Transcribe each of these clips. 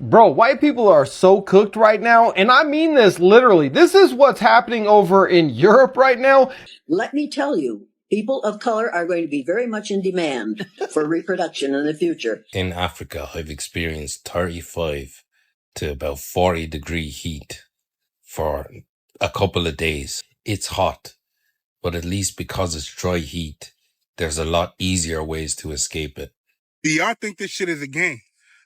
Bro, white people are so cooked right now, and I mean this literally. This is what's happening over in Europe right now. Let me tell you, people of color are going to be very much in demand for reproduction in the future. In Africa, I've experienced 35 to about 40-degree heat for a couple of days. It's hot, but at least because it's dry heat, there's a lot easier ways to escape it. Do y'all think this shit is a game?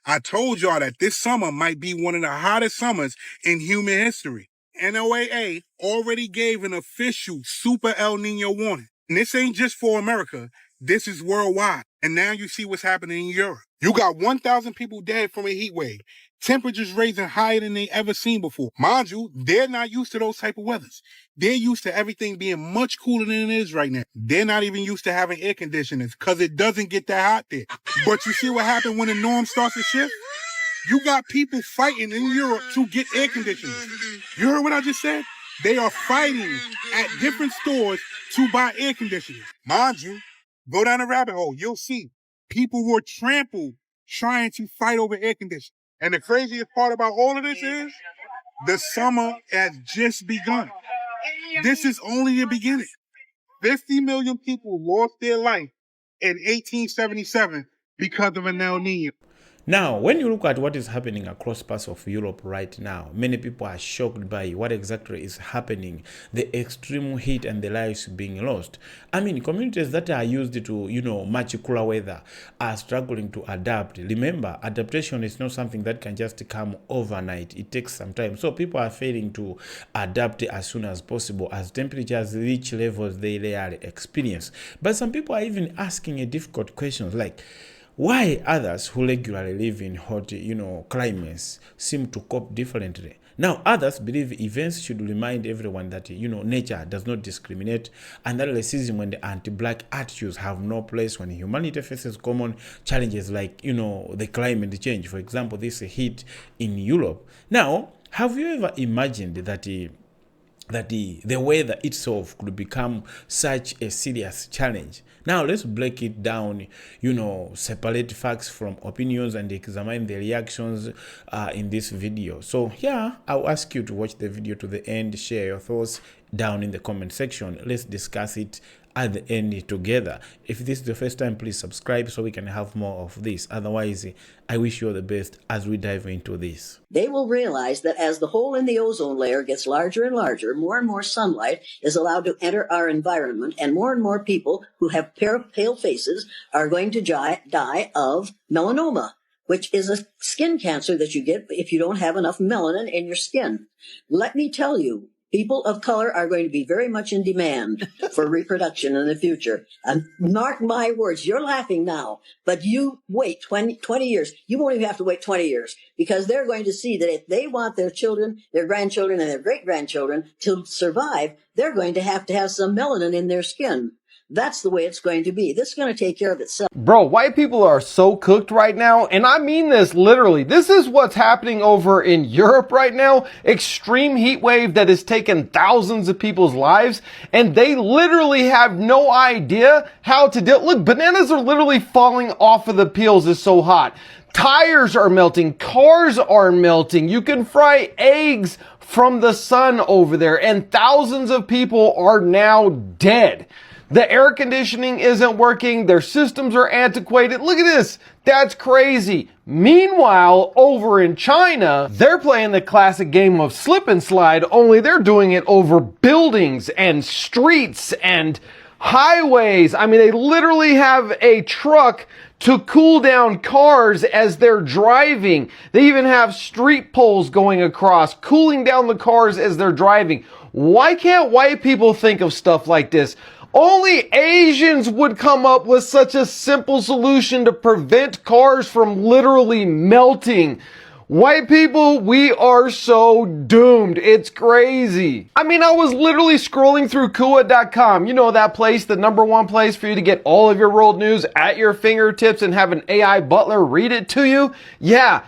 I told y'all that this summer might be one of the hottest summers in human history. NOAA already gave an official super El Nino warning. And this ain't just for America. This is worldwide. And now you see what's happening in Europe. You got 1,000 people dead from a heat wave. Temperatures raising higher than they ever seen before. Mind you, they're not used to those type of weathers. They're used to everything being much cooler than it is right now. They're not even used to having air conditioners because it doesn't get that hot there. But you see what happened when the norm starts to shift? You got people fighting in Europe to get air conditioners. You heard what I just said? They are fighting at different stores to buy air conditioners. Mind you, go down a rabbit hole. You'll see people were trampled trying to fight over air conditioning. And the craziest part about all of this is the summer has just begun. This is only the beginning. 50 million people lost their life in 1877 because of an El Nino. Now, when you look at what is happening across parts of Europe right now, many people are shocked by what exactly is happening, the extreme heat and the lives being lost. I mean, communities that are used to, much cooler weather are struggling to adapt. Remember, adaptation is not something that can just come overnight. It takes some time. So people are failing to adapt as soon as possible as temperatures reach levels they rarely experience. But some people are even asking a difficult questions like, why others who regularly live in hot, climates seem to cope differently? Now, others believe events should remind everyone that, nature does not discriminate and that racism and the anti-black attitudes have no place when humanity faces common challenges like, the climate change. For example, this heat in Europe. Now, have you ever imagined that the weather itself could become such a serious challenge? Now let's break it down, separate facts from opinions and examine the reactions in this video. So yeah, I'll ask you to watch the video to the end, share your thoughts down in the comment section. Let's discuss it at the end together. If this is the first time, please subscribe so we can have more of this. Otherwise, I wish you all the best as we dive into this. They will realize that as the hole in the ozone layer gets larger and larger, more and more sunlight is allowed to enter our environment, and more people who have pale faces are going to die of melanoma, which is a skin cancer that you get if you don't have enough melanin in your skin. Let me tell you, people of color are going to be very much in demand for reproduction in the future. And mark my words, you're laughing now, but you wait 20 years. You won't even have to wait 20 years because they're going to see that if they want their children, their grandchildren, and their great-grandchildren to survive, they're going to have some melanin in their skin. That's the way it's going to be. This is going to take care of itself. Bro, white people are so cooked right now, and I mean this literally. This is what's happening over in Europe right now. Extreme heat wave that has taken thousands of people's lives, and they literally have no idea how to deal. Look, bananas are literally falling off of the peels. It's so hot. Tires are melting. Cars are melting. You can fry eggs from the sun over there, and thousands of people are now dead. The air conditioning isn't working. Their systems are antiquated. Look at this. That's crazy. Meanwhile, over in China, they're playing the classic game of slip and slide, only they're doing it over buildings and streets and highways. I mean, they literally have a truck to cool down cars as they're driving. They even have street poles going across, cooling down the cars as they're driving. Why can't white people think of stuff like this? Only Asians would come up with such a simple solution to prevent cars from literally melting. White people, we are so doomed. It's crazy. I mean, I was literally scrolling through Kua.com. You know that place, the #1 place for you to get all of your world news at your fingertips and have an AI butler read it to you? Yeah.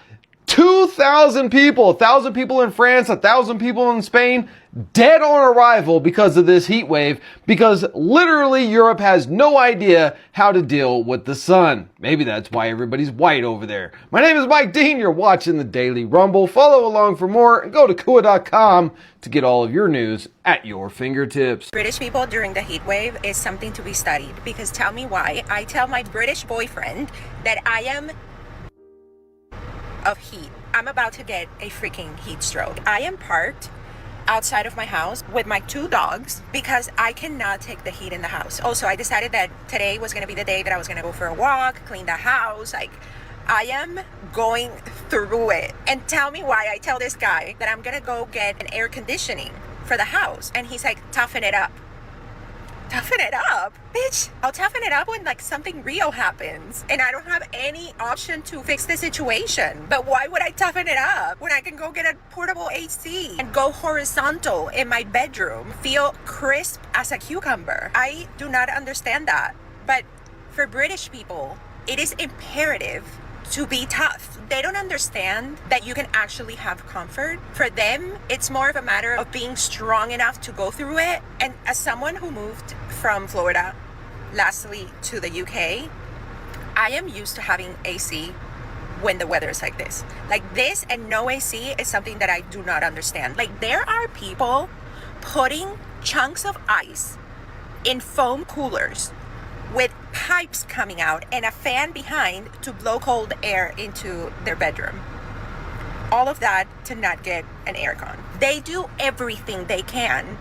2,000 people, 1,000 people in France, 1,000 people in Spain, dead on arrival because of this heat wave, because literally Europe has no idea how to deal with the sun. Maybe that's why everybody's white over there. My name is Mike Dean. You're watching the Daily Rumble. Follow along for more and go to Kua.com to get all of your news at your fingertips. British people during the heat wave is something to be studied, because tell me why. I tell my British boyfriend that I am of heat. I'm about to get a freaking heat stroke. I am parked outside of my house with my 2 dogs because I cannot take the heat in the house. Also, I decided that today was going to be the day that I was going to go for a walk, clean the house. Like, I am going through it. And tell me why I tell this guy that I'm going to go get an air conditioning for the house. And he's like, toughen it up. Toughen it up? Bitch, I'll toughen it up when like something real happens and I don't have any option to fix the situation. But why would I toughen it up when I can go get a portable AC and go horizontal in my bedroom, feel crisp as a cucumber? I do not understand that. But for British people, it is imperative to be tough. They don't understand that you can actually have comfort. For them, it's more of a matter of being strong enough to go through it. And as someone who moved from Florida, lastly to the UK, I am used to having AC when the weather is like this. Like this and no AC is something that I do not understand. Like there are people putting chunks of ice in foam coolers with pipes coming out and a fan behind to blow cold air into their bedroom. All of that to not get an aircon. They do everything they can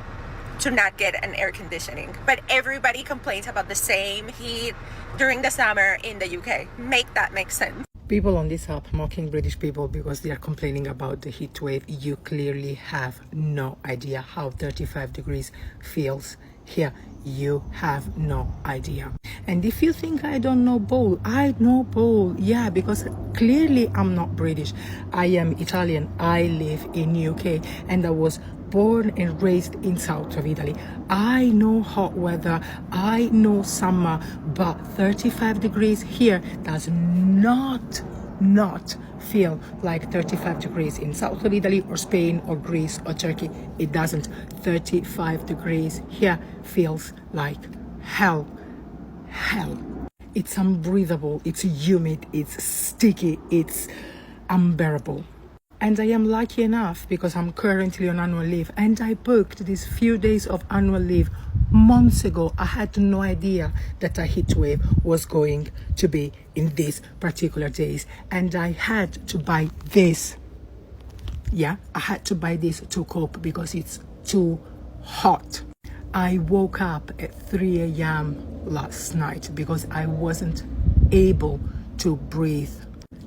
to not get an air conditioning, but everybody complains about the same heat during the summer in the UK. Make that make sense. People on this app mocking British people because they are complaining about the heat wave. You clearly have no idea how 35 degrees feels here. You have no idea. And if you think I don't know bowl, I know bowl. Yeah, because clearly I'm not British. I am Italian. I live in UK and I was born and raised in south of Italy. I know hot weather, I know summer, but 35 degrees here does not feel like 35 degrees in south of Italy or Spain or Greece or Turkey. It doesn't. 35 degrees here feels like hell. It's unbreathable, it's humid, it's sticky, it's unbearable. And I am lucky enough because I'm currently on annual leave and I booked these few days of annual leave months ago. I had no idea that a heat wave was going to be in these particular days, and I had to buy this. Yeah, I had to buy this to cope because it's too hot. I woke up at 3 a.m. last night because I wasn't able to breathe.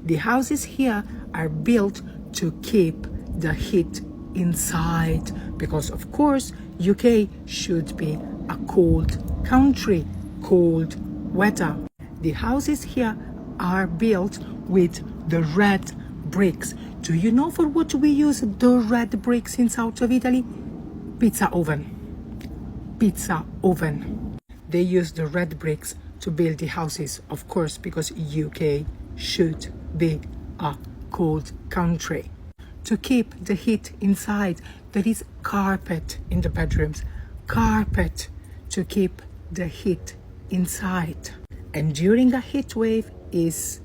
The houses here are built to keep the heat inside because of course UK should be a cold country, cold weather. The houses here are built with the red bricks. Do you know for what we use the red bricks in south of Italy? Pizza oven. They use the red bricks to build the houses, of course, because UK should be a cold country. To keep the heat inside, there is carpet in the bedrooms. Carpet to keep the heat inside. And during a heat wave is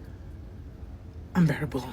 unbearable.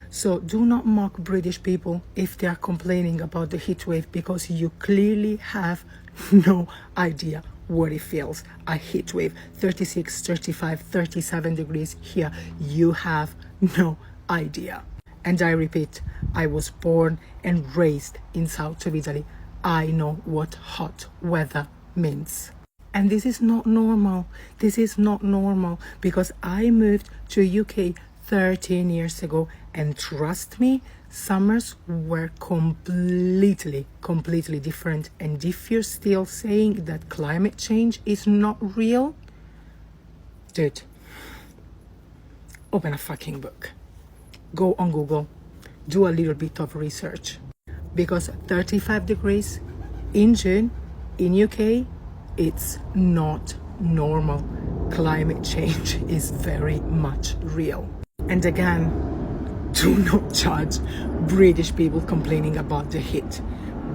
So do not mock British people if they are complaining about the heat wave because you clearly have no idea what it feels. A heat wave, 36, 35, 37 degrees here. You have no idea. And I repeat, I was born and raised in south of Italy. I know what hot weather means. And this is not normal. This is not normal because I moved to UK 13 years ago, and trust me, summers were completely different. And if you're still saying that climate change is not real, dude, open a fucking book. Go on Google, do a little bit of research, because 35 degrees in June in UK, it's not normal. Climate change is very much real. And again, do not judge British people complaining about the heat,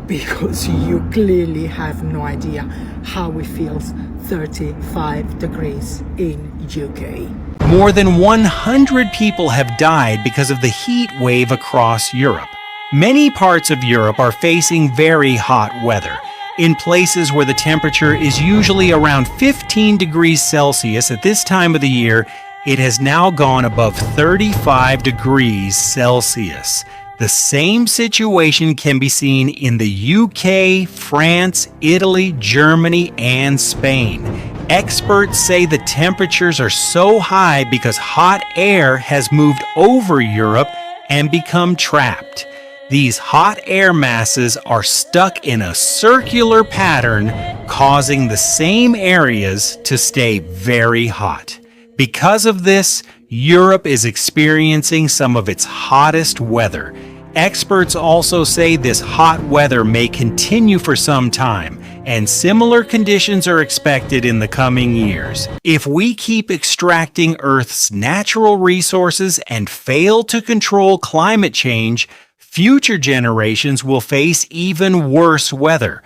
because you clearly have no idea how it feels 35 degrees in UK. More than 100 people have died because of the heat wave across Europe. Many parts of Europe are facing very hot weather. In places where the temperature is usually around 15 degrees Celsius at this time of the year, it has now gone above 35 degrees Celsius. The same situation can be seen in the UK, France, Italy, Germany, and Spain. Experts say the temperatures are so high because hot air has moved over Europe and become trapped. These hot air masses are stuck in a circular pattern, causing the same areas to stay very hot. Because of this, Europe is experiencing some of its hottest weather. Experts also say this hot weather may continue for some time, and similar conditions are expected in the coming years. If we keep extracting Earth's natural resources and fail to control climate change, future generations will face even worse weather.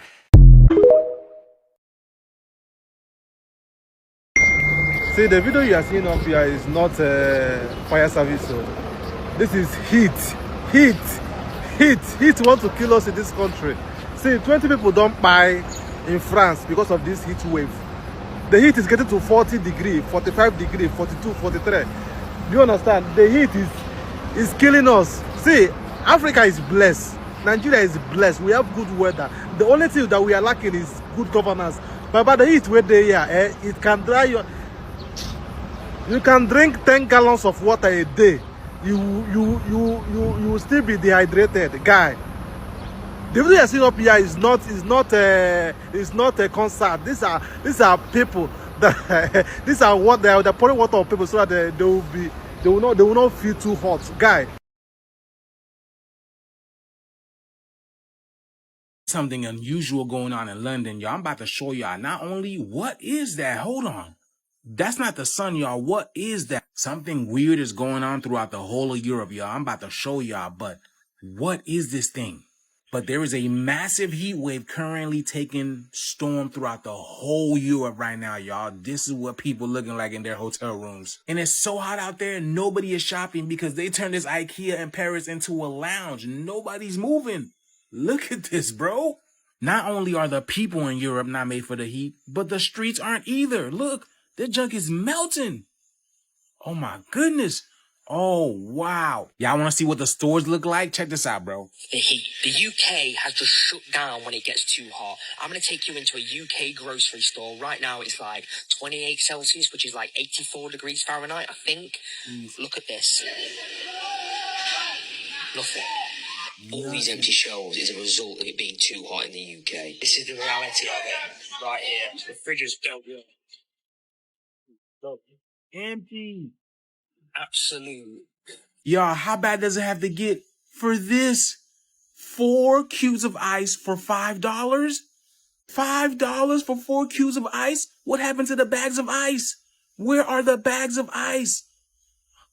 See, the video you are seeing up here is not fire service. So this is heat. Heat want to kill us in this country. See, 20 people don't die in France because of this heat wave. The heat is getting to 40 degrees, 45 degrees, 42, 43. Do you understand? The heat is killing us. See, Africa is blessed. Nigeria is blessed. We have good weather. The only thing that we are lacking is good governance. But by the heat where they are, it can dry your... You can drink 10 gallons of water a day. You will still be dehydrated, guy. The video you're seeing up here is not a concert. These are people that these are what they're pouring water on people so that they will not feel too hot, guy. Something unusual going on in London, y'all. I'm about to show y'all not only what is that. Hold on. That's not the sun, y'all. What is that? Something weird is going on throughout the whole of Europe, y'all. I'm about to show y'all, but what is this thing? But there is a massive heat wave currently taking storm throughout the whole Europe right now, y'all. This is what people looking like in their hotel rooms. And it's so hot out there, nobody is shopping because they turned this IKEA in Paris into a lounge. Nobody's moving. Look at this, bro. Not only are the people in Europe not made for the heat, but the streets aren't either. Look. The junk is melting. Oh my goodness. Oh wow. Y'all want to see what the stores look like? Check this out, bro. The heat. The UK has just shut down when it gets too hot. I'm going to take you into a UK grocery store. Right now it's like 28 Celsius, which is like 84 degrees Fahrenheit, I think. Look at this. Nothing. All these empty shelves is a result of it being too hot in the UK. This is the reality of it. Right here. The fridge is filled with Empty. absolute. Y'all, how bad does it have to get for this? 4 cubes of ice for $5? $5 for 4 cubes of ice? What happened to the bags of ice? Where are the bags of ice?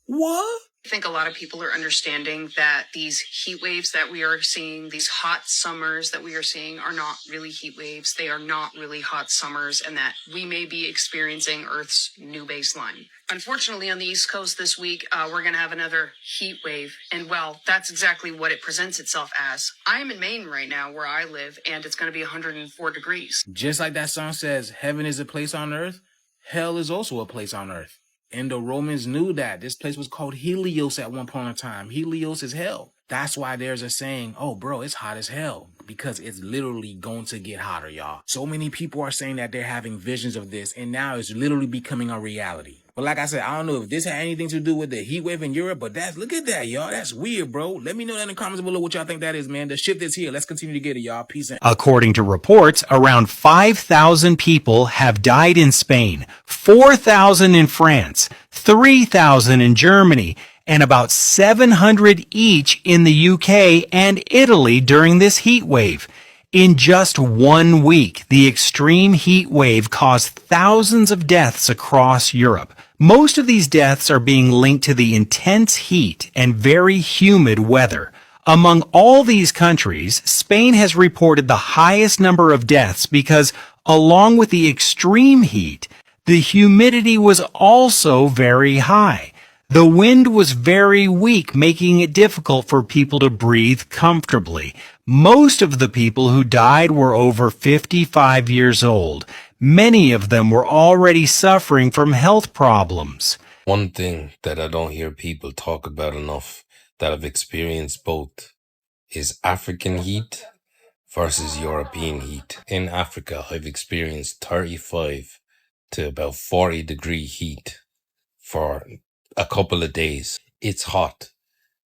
What? I think a lot of people are understanding that these heat waves that we are seeing, these hot summers that we are seeing, are not really heat waves. They are not really hot summers, and that we may be experiencing Earth's new baseline. Unfortunately, on the East Coast this week, we're going to have another heat wave. And well, that's exactly what it presents itself as. I am in Maine right now where I live, and it's going to be 104 degrees. Just like that song says, heaven is a place on earth, hell is also a place on earth. And the Romans knew that. This place was called Helios at one point in time. Helios is hell. That's why there's a saying, oh, bro, it's hot as hell. Because it's literally going to get hotter, y'all. So many people are saying that they're having visions of this, and now it's literally becoming a reality. But like I said, I don't know if this had anything to do with the heat wave in Europe, but look at that, y'all. That's weird, bro. Let me know that in the comments below what y'all think that is, man. The shift is here. Let's continue to get it, y'all. Peace out. According to reports, around 5,000 people have died in Spain, 4,000 in France, 3,000 in Germany, and about 700 each in the UK and Italy during this heat wave. In just 1 week, the extreme heat wave caused thousands of deaths across Europe. Most of these deaths are being linked to the intense heat and very humid weather. Among all these countries, Spain has reported the highest number of deaths because, along with the extreme heat, the humidity was also very high. The wind was very weak, making it difficult for people to breathe comfortably. Most of the people who died were over 55 years old. Many of them were already suffering from health problems. One thing that I don't hear people talk about enough that I've experienced both is African heat versus European heat. In Africa, I've experienced 35 to about 40-degree heat for a couple of days. It's hot,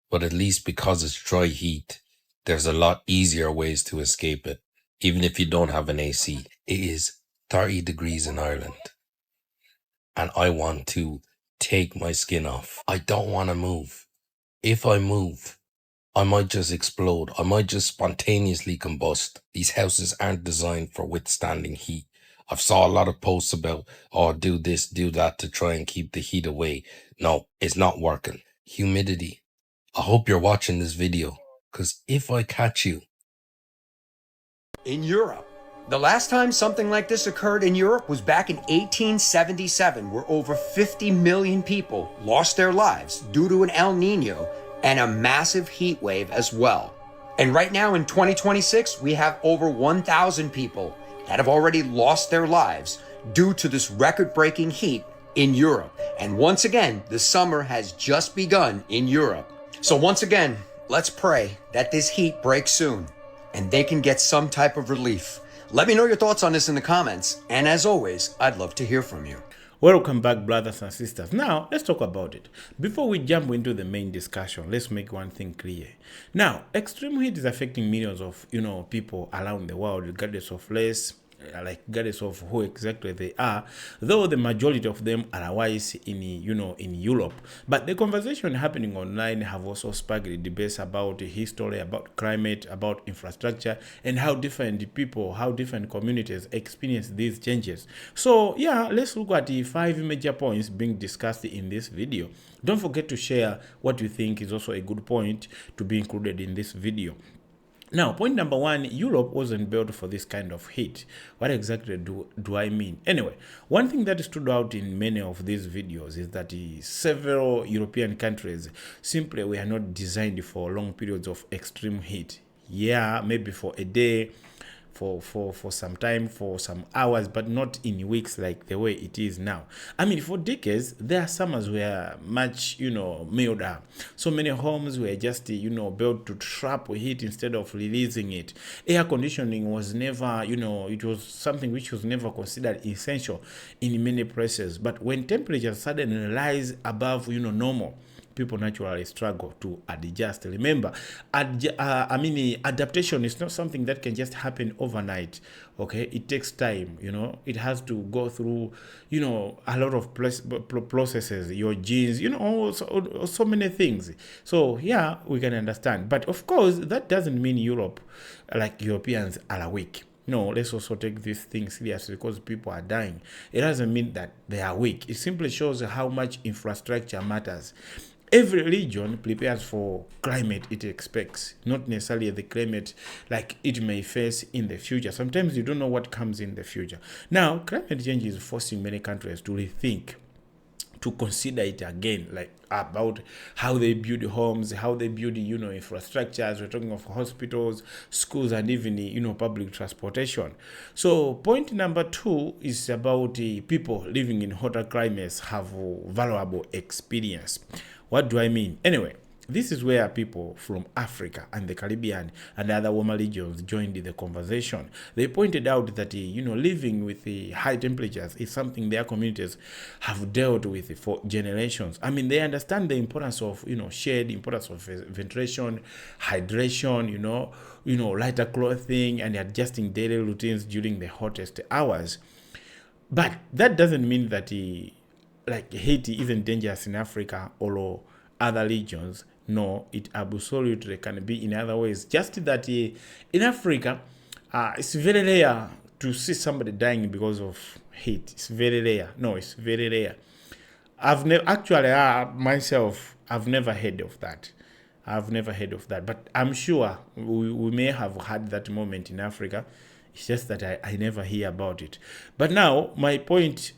but at least because it's dry heat, there's a lot easier ways to escape it, even if you don't have an AC. It is 30 degrees in Ireland, and I want to take my skin off. I don't want to move. If I move, I might just explode. I might just spontaneously combust. These houses aren't designed for withstanding heat. I've saw a lot of posts about, oh, do this, do that to try and keep the heat away. No, it's not working. Humidity. I hope you're watching this video, because if I catch you, in Europe. The last time something like this occurred in Europe was back in 1877, where over 50 million people lost their lives due to an El Nino and a massive heat wave as well. And right now in 2026, we have over 1,000 people that have already lost their lives due to this record-breaking heat in Europe. And once again, the summer has just begun in Europe. So once again, let's pray that this heat breaks soon and they can get some type of relief. Let me know your thoughts on this in the comments, and as always, I'd love to hear from you. Welcome back, brothers and sisters. Now, let's talk about it. Before we jump into the main discussion, let's make one thing clear. Now, extreme heat is affecting millions of, people around the world, regardless of race, regardless of who exactly they are, though the majority of them are otherwise in Europe. But the conversation happening online have also sparked debates about history, about climate, about infrastructure, and how different people, how different communities experience these changes. So yeah, let's look at the 5 major points being discussed in this video. Don't forget to share what you think is also a good point to be included in this video. Now, point number 1, Europe wasn't built for this kind of heat. What exactly do I mean? Anyway, one thing that stood out in many of these videos is that several European countries simply were not designed for long periods of extreme heat. Yeah, maybe for a day, for some time, for some hours, but not in weeks like the way it is now. I mean, for decades, their summers were much, milder. So many homes were just, built to trap heat instead of releasing it. Air conditioning was never, it was something which was never considered essential in many places. But when temperatures suddenly rise above, normal, people naturally struggle to adjust. Remember, adaptation is not something that can just happen overnight. Okay, it takes time. It has to go through, a lot of processes. Your genes, so many things. So yeah, we can understand. But of course, that doesn't mean Europeans are weak. No, let's also take these things seriously because people are dying. It doesn't mean that they are weak. It simply shows how much infrastructure matters. Every region prepares for climate it expects, not necessarily the climate like it may face in the future. Sometimes you don't know what comes in the future. Now, climate change is forcing many countries to rethink, to consider it again, like about how they build homes, how they build, infrastructures. We're talking of hospitals, schools, and even, public transportation. So point number 2 is about people living in hotter climates have valuable experience. What do I mean? Anyway, this is where people from Africa and the Caribbean and other warmer regions joined the conversation. They pointed out that, living with the high temperatures is something their communities have dealt with for generations. I mean, they understand the importance of, shade, importance of ventilation, hydration, lighter clothing, and adjusting daily routines during the hottest hours. But that doesn't mean that Haiti isn't dangerous in Africa or other regions. No, it absolutely can be in other ways. Just that in Africa, it's very rare to see somebody dying because of heat. It's very rare. No, it's very rare. I've never actually myself. I've never heard of that. I've never heard of that, but I'm sure we may have had that moment in Africa. It's just that I never hear about it. But now my point,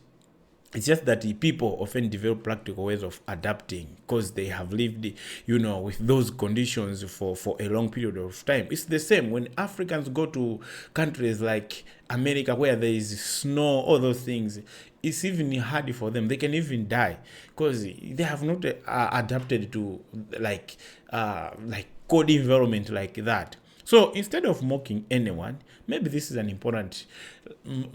it's just that the people often develop practical ways of adapting because they have lived, with those conditions for a long period of time. It's the same when Africans go to countries like America where there is snow, all those things. It's even hard for them. They can even die because they have not adapted to like cold environment like that. So instead of mocking anyone, maybe this is an important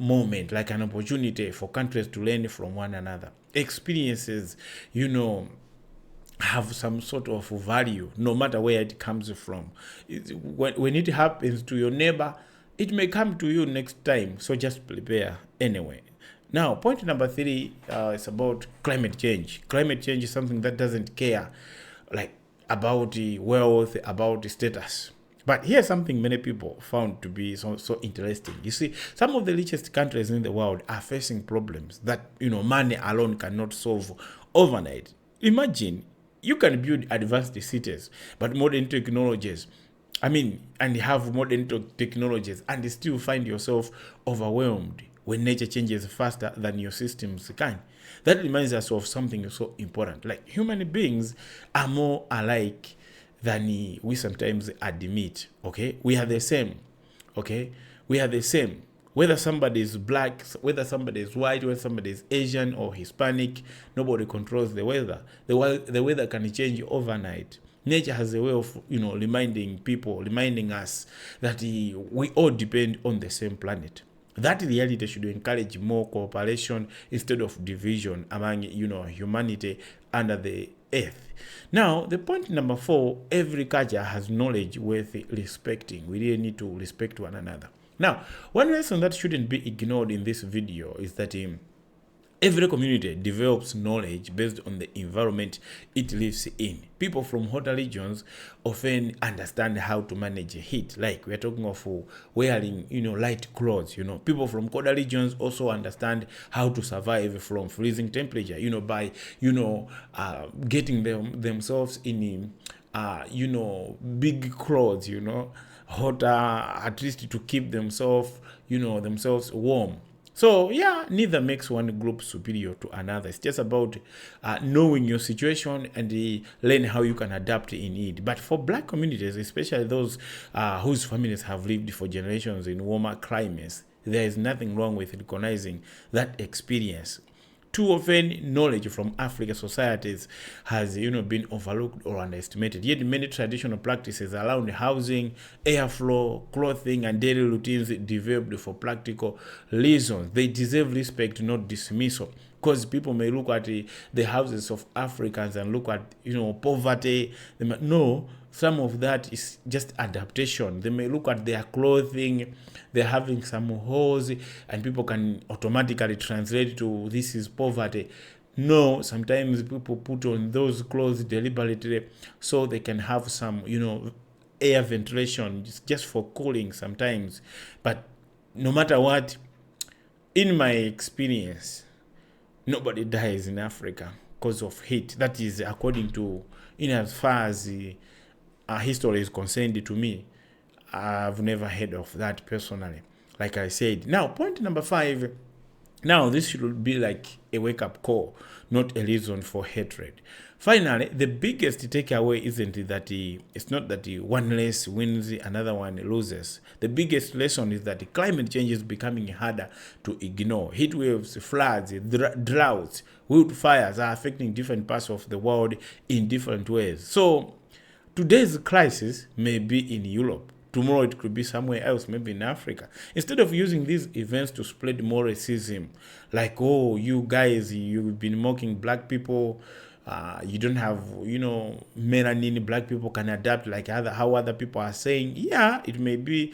moment, like an opportunity for countries to learn from one another. Experiences, have some sort of value, no matter where it comes from. When it happens to your neighbor, it may come to you next time. So just prepare anyway. Now, point number 3 is about climate change. Climate change is something that doesn't care, like about the wealth, about the status. But here's something many people found to be so interesting. You see, some of the richest countries in the world are facing problems that money alone cannot solve overnight. Imagine you can build advanced cities, but modern technologies. And have modern technologies, and still find yourself overwhelmed when nature changes faster than your systems can. That reminds us of something so important. Like human beings are more alike than we sometimes admit. Okay, we are the same. Okay, we are the same. Whether somebody is black, whether somebody is white, whether somebody is Asian or Hispanic, nobody controls the weather. The weather can change overnight. Nature has a way of, reminding us that we all depend on the same planet. That reality should encourage more cooperation instead of division among, humanity under the earth. Now, the point number 4, every culture has knowledge worth respecting. We really need to respect one another. Now, one lesson that shouldn't be ignored in this video is that every community develops knowledge based on the environment it lives in. People from hotter regions often understand how to manage heat. Like we're talking of wearing, light clothes. People from colder regions also understand how to survive from freezing temperature. By getting themselves in, big clothes. Hotter, at least to keep themselves warm. So yeah, neither makes one group superior to another. It's just about knowing your situation and learn how you can adapt in it. But for black communities, especially those whose families have lived for generations in warmer climates, there is nothing wrong with recognizing that experience. Too often, knowledge from African societies has, been overlooked or underestimated. Yet many traditional practices around housing, airflow, clothing, and daily routines developed for practical reasons. They deserve respect, not dismissal. Because people may look at the houses of Africans and look at, poverty. They might, no, some of that is just adaptation. They may look at their clothing, they're having some holes, and people can automatically translate to this is poverty. No, sometimes people put on those clothes deliberately so they can have some, air ventilation just for cooling sometimes. But no matter what, in my experience, nobody dies in Africa because of heat. That is according to, as far as history is concerned to me. I've never heard of that personally, like I said. Now, point number 5. Now, this should be like a wake-up call, not a reason for hatred. Finally, the biggest takeaway isn't that it's not that one race wins, another one loses. The biggest lesson is that climate change is becoming harder to ignore. Heat waves, floods, droughts, wildfires are affecting different parts of the world in different ways. So, today's crisis may be in Europe. Tomorrow it could be somewhere else, maybe in Africa. Instead of using these events to spread more racism, like, oh, you guys, you've been mocking black people, you don't have, melanin, black people can adapt like how other people are saying. Yeah, it may be,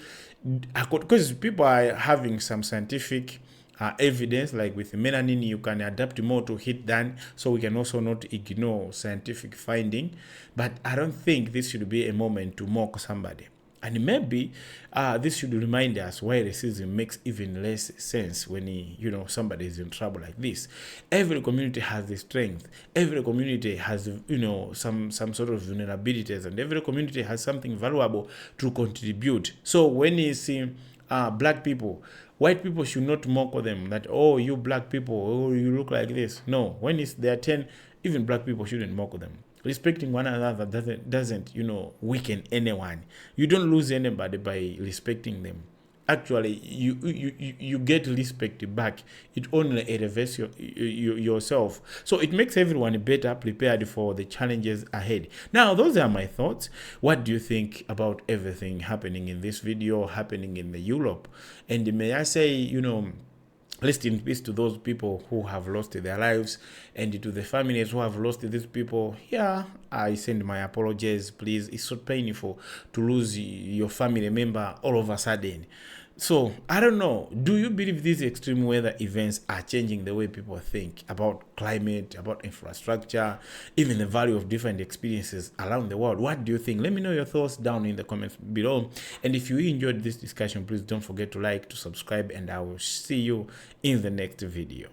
because people are having some scientific evidence, like with melanin, you can adapt more to heat than, so we can also not ignore scientific finding. But I don't think this should be a moment to mock somebody. And maybe this should remind us why racism makes even less sense when somebody is in trouble like this. Every community has a strength. Every community has some sort of vulnerabilities, and every community has something valuable to contribute. So when you see black people, white people should not mock them that, oh, you black people, oh, you look like this. No, when it's their turn, even black people shouldn't mock them. Respecting one another doesn't weaken anyone. You don't lose anybody by respecting them. Actually, you get respect back. It only elevates yourself. So it makes everyone better prepared for the challenges ahead. Now, those are my thoughts. What do you think about everything happening in this video, happening in the Europe? And may I say, rest in peace to those people who have lost their lives, and to the families who have lost these people. Yeah, I send my apologies, please. It's so painful to lose your family member all of a sudden. So, I don't know. Do you believe these extreme weather events are changing the way people think about climate, about infrastructure, even the value of different experiences around the world? What do you think? Let me know your thoughts down in the comments below. And if you enjoyed this discussion, please don't forget to like, to subscribe, and I will see you in the next video.